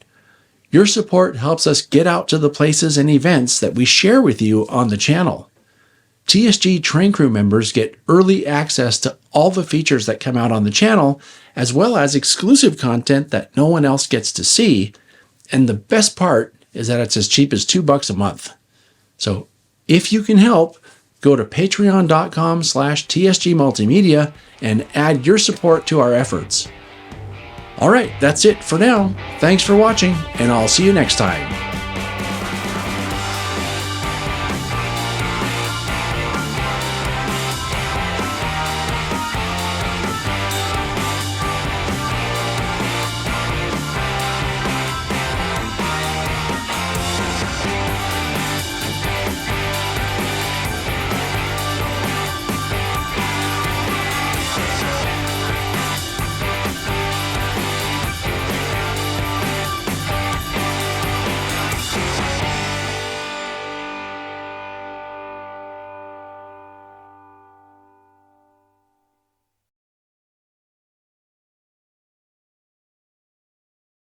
Your support helps us get out to the places and events that we share with you on the channel. TSG Train Crew members get early access to all the features that come out on the channel, as well as exclusive content that no one else gets to see. And the best part is that it's as cheap as $2 a month. So if you can help, go to patreon.com/TSG Multimedia and add your support to our efforts. All right, that's it for now. Thanks for watching, and I'll see you next time.